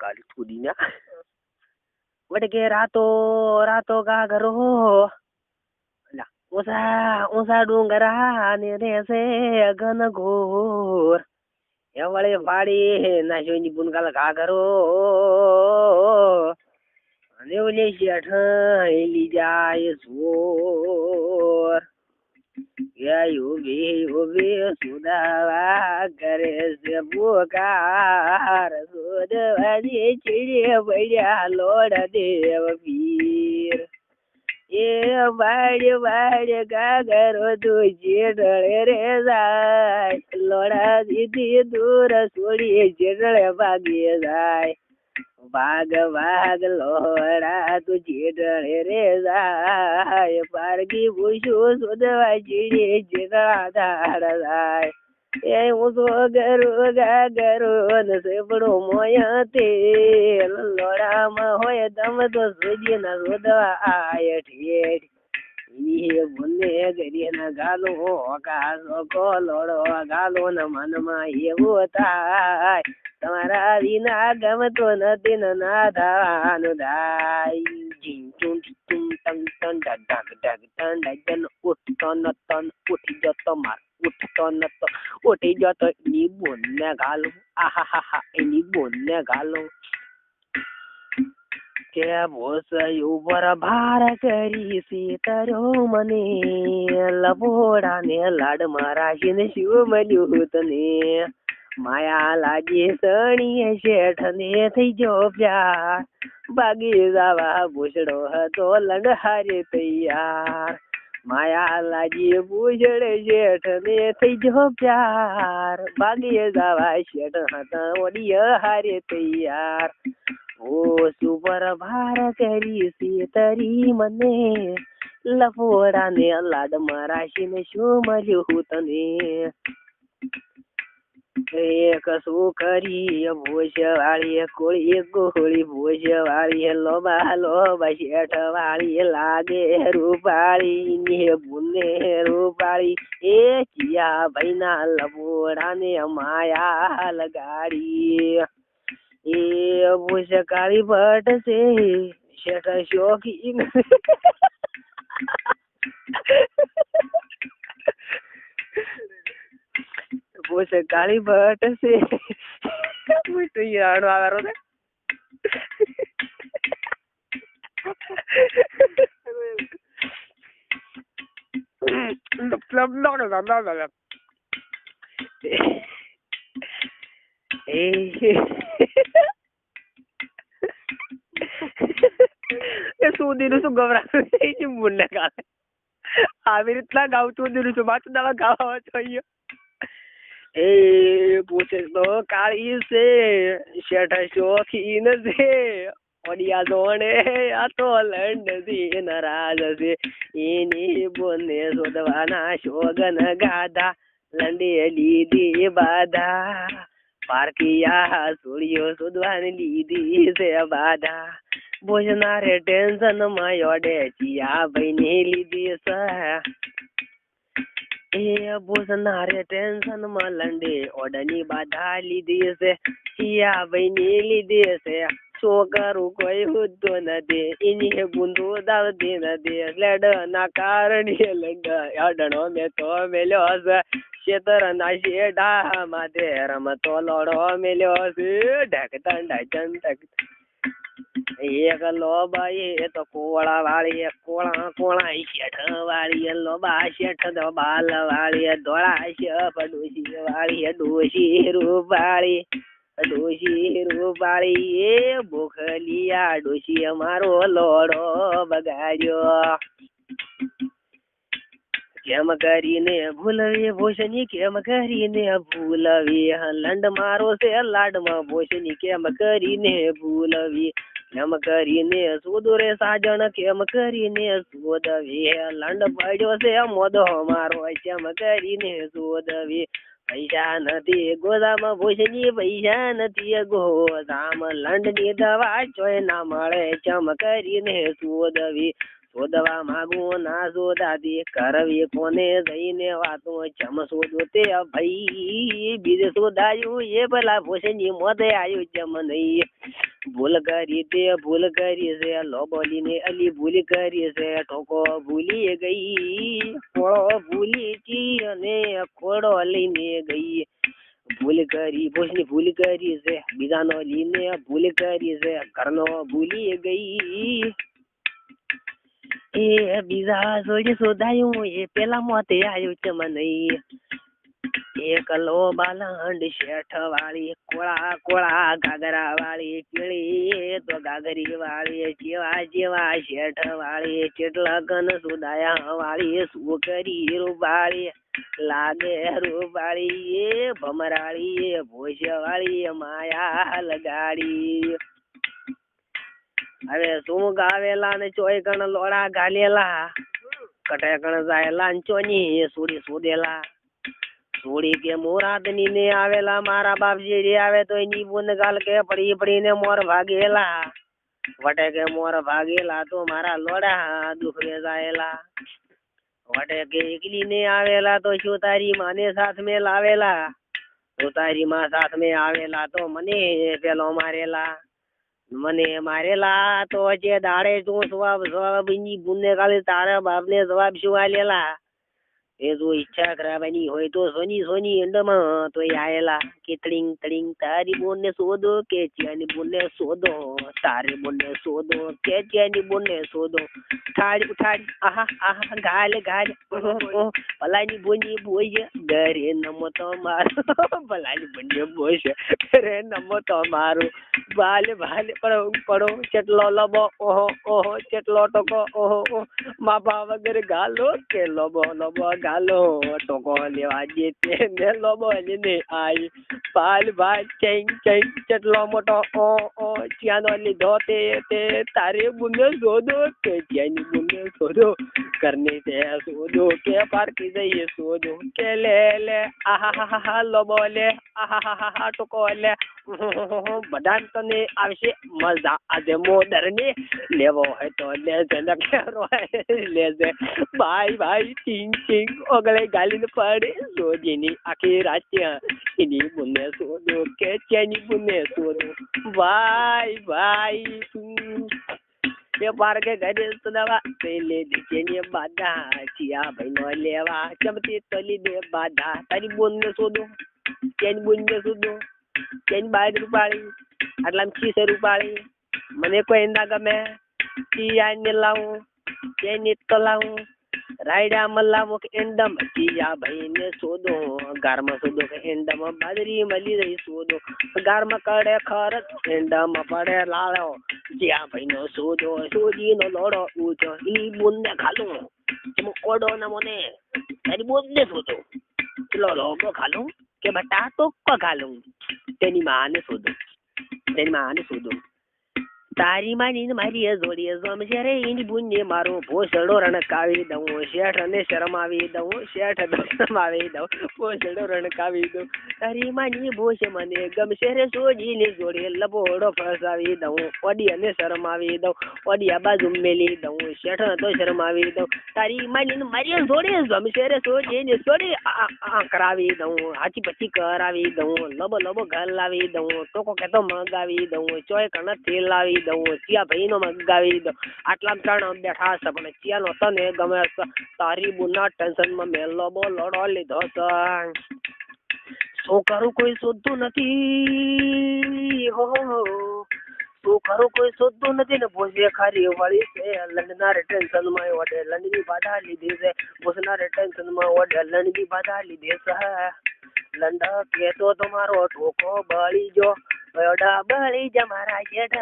કાલી કૂદી ના વટકે રાતો રાતો ગાગરો ઊંચા ઊંચા ડુંગરા ને રેસે ઘન ઘોર એ વળે વાડી નાખ્યો ની બુનગાલ ગાગરો અને ઓલે શેઠ એલી જાય જોર ઉભી સુદાવા કરે છે બોકાર દૂધવાની ચીડીએ પડ્યા લોડ દેવ પીર એ વાડ ગાગરો તું જેડળે રે જાય લોડા દીધી દૂર છોડી જેડળે ભાગી જાય ભાગ લોડા તું જેડળે રે જાય પારગી પૂછું શોધવા ચીડી જેડળા ધાર જાય એ હું તો ગાગરો ને સેપડો મોયા તે લોડામાં હોય દમ તો સુજી ના શોધવા આય ઠેઠ એ બુને ગરી ના ગાલો કાસો કો લોડો ગાલો ના મનમાં એવું થાય તમારા વિના ગમતો નથી ને ના થવાનું થાય જીંચું tum tang tang dag dag dag tang dag dan ઉઠતો નતો ઉઠી જતો માર ઉઠતો નતો ઉઠી જતો એની બોનને ગાલો આહાહા એની બોનને ગાલો કે બોસ ઉપર ભાર કરી સીતરો મને લબોડા ને લાડ મારા ને શિવ મળ્યું તને માયા લાગી સણીએ શેઠ ને થઈ જો પ્યાર ભાગી જવા ભૂસડો હતો લંડહારે તૈયાર માયા લાગી ભૂસડે શેઠ ને થઈ જો પ્યાર ભાગી જવા શેઠ હતા ઓડિય હારે તૈયાર ઓ સુપર ભાર કરી સીતરી મને લફોડા ને લાડ મારાશી ને શું મળ્યું તને એક છોકરી ભોજ વાળી કોળી ગોળી ભોજ વાળી લોબા શેઠ વાળી લાગે રૂપાળી ને બુને રૂપાળી એ ચિયા ભાઈ ના લબોડા ને માયા લગાડી એ ભોજ કાળી ભટ્ટ છે શેઠ શોખીન ભોજ કાળી ભટ્ટ છે તો યાર આવારો ને સુધી નું શું ગભરાતું મુન્ને કાલે આવી રીતના ગાવતું દીધું છું બાજુ દવા ગાવા જોઈએ એ પૂછે તો કાળી છે શેઠ શોખીન છે ઓડિયા જોણે આ તો લંડ છે નારાજ છે એની બોને શોધવાના શોગન ગાધા લંડે લીધી બાધા પારકિયા સોળીઓ શોધવાની લીધી છે બાધા ભોજના રે ટેન્શન માં યોડે ચિયા ભાઈ ને લીધી છે એ ભોજના રે ટેન્શન માં લંડે ઓડની બાધા લીધી છે ચિયા ભાઈ ને લીધી છે છોકરું કોઈ હોતો નથી એની બુંદો દાવતી નથી લેડ ના કારણે લંડ અડણો મેં તો મેલ્યો છે શેતર ના શેઢા માથે રમતો લોડો મેલ્યો છે ઢકતા ઢકન એક લોબા એ તો કોળા વાળી કોળા કોળા શેઠ વાળી લોબા શેઠ તો બાલ વાળી ધોળા શેફ ડોશી વાળી ડોશી રૂપાળી ડોશી રૂપાળી એ બોખલિયા ડોશી અમારો લોડો બગાડ્યો કેમ કરીને ભૂલવી ભૂષણી કેમ કરીને ભૂલવી લંડ મારો છે લાડમાં ભૂષણી કેમ કરીને ભૂલવી કેમ કરીને શોધો રે સાજણ કેમ કરીને શોધવી લંડ પડ્યો છે મોદો મારો કેમ કરીને શોધવી પૈસા નથી ગોદામાં ભૂષણી પૈસા નથી ગોદામ લંડ ની દવા ચોય ના મળે કેમ કરીને શોધવી શોધવા માંગુ ના શોધાતી કરવી કોને જઈને વાતો ચમ શોધો તે ભાઈ બીજે શોધાયું એ ભલા ભૂષણની મોતે આવ્યું ચમ નહીં ભૂલ કરી તે ભૂલ કરી છે લોબોલીને અલી ભૂલ કરી છે ઠોકો ભૂલી ગઈ ખોળો ભૂલી છી અને ખોડો લઈને ગઈ ભૂલ કરી ભૂષની ભૂલ કરી છે બીજાનો લીને ભૂલ કરી છે ઘરનો ભૂલી ગઈ એ બીજા જોડે શોધાયું એ પેલા મોતે આવ્યું છે મને એકલો બાલંડ શેઠ વાળી કોળા કોળા ઘાઘરા વાળી પીળી તો ઘાઘરી વાળી જેવા જેવા શેઠ વાળી કેટલા ગન સુદાયા વાળી શું કરી રૂપાળી લાગે રૂપાળી એ ભમરાળી એ ભોષ વાળી માયા લગાડી હવે શું ગાવેલા ને ચોય કણ લોડા ગાલેલા કટે કણ જાયેલા ચોની સુડી સુદેલા સોડી કે મોરાદની ને આવેલા મારા બાપજી રે આવે તો એની બુંદ ગાલ કે પડી પડીને મોર ભાગેલા વટે કે મોર ભાગેલા તો મારા લોડા દુખરે જાયેલા વટે કે એકલી ને આવેલા તો શું તારી માને સાથ મેં લાવેલા તો તારી માં સાથ મેં આવેલા તો મને પેલો મારેલા મને મારેલા તો જે દાડે તું જવાબ ની બુંદે ગાલે તારા બાપ ને જવાબ શું આલેલા એ જો ઈચ્છા કરાવવાની હોય તો સોની અંડમાં તો આયેલા કે તડિંગ તડિંગ તારી બોને શોધો કે ચિયાની બોને શોધો તારી બોને શોધો કે ચિયાની બોને શોધો થાળી ઉઠાડી આહા આહા ગાલે ગાલે ભલાની બોની બોય ઘરે નમો તો મારો ભલાની બોને બોય ઘરે નમો તો મારો ભાલે ભાલે પડો ચેટલો લબો ઓહો ઓહો ચેટલો ટકો ઓહો માપા વગર ગાલો કે લબો લબો ગાલો ટોકો લેવા જેતે ને લોબો લઈને આઈ પાલ ભાઈ ચેંગ ચેંગ ચેટલો મોટો ઓ ચિયાનો લીધો તે તારે બુને શોધો કે ચિયાની બુને શોધો કરને તે શોધો કે પારકી જઈએ શોધો કે લે આહા લોબો લે આહા ટોકો લે બધાને તને આવશે મજા આજે મોદર ને લેવો હોય તો લેજે ને કેરો લેજે ભાઈ ટીંગ ટીંગ ઓગળે ગાલીને પડે શોધીની આખી રાત એની બુને શોધો કે ચેની બુને શોધો ભાઈ એ પાર્કે ઘરે દવા પેલે દીચેની બાધા ચિયા ભાઈ નો લેવા ચમતી તલી દે બાધા તારી બુને શોધો ચેની બુને શોધો ચેની 22 રૂપાળી આટલા 6 રૂપાળી મને કોઈ ના ગમે ચિયા ને લાવું ચેની તો લાવું રાયડા મલાવો કે એંડમ ચિયા ભાઈ ને શોધો ગારમાં શોધો કે એંડમ બાજરી મળી રહી શોધો ગારમાં કરે ખરત એંડમ પડે લાળો ચિયા ભાઈ નો શોધો શોધી નો લોડો ઊંચો ઈ બુંદે ખાલું એમ ઓડો ના મને તારી બુંદે શોધો પેલો લોગો ખાલું કે બટા ટોક્કો ખાલું તેની માને શોધો તારી માની મારી જોડી જમશે રે એની બુને મારો ભોસડો રણકાવી દઉં શેઠ અને શરમાવી દઉં ભોસડો રણકાવી દઉં તારી માની ભોસ મને ગમશે રે સોજીની જોડે લબોડો ફસાવી દઉં ઓડી અને શરમાવી દઉં ઓડિયા બાજુ મેલી દઉં શેઠ તો શરમાવી દઉં તારી માની મારી જોડે ગમશે રે સોજીની જોડે કરાવી દઉં હાચી પચી કરાવી દઉં લબો ઘલાવી દઉં ટોકો કેતો મગાવી દઉં ચોય કણ થેલાવી દઉં ચિયા ભાઈ નો મગાવી દઉં આટલા 3 બેઠા છે પણ ચિયા નો તને ગમે તારી બુના ટેન્શન માં મેં લબો લડો લીધો છે શું કરું કોઈ શોધતું નથી હો શું કરું કોઈ શોધતું નથી ને ભોજે ખારી વાળી છે લંડના ટેન્શન માં ઓડે લંડની બાધા લીધી છે ભોજના ટેન્શન માં ઓડે લંડની બાધા લીધી છે લંડ કે તો તમારો ઠોકો બળી જો બળી જા મારા જેઠ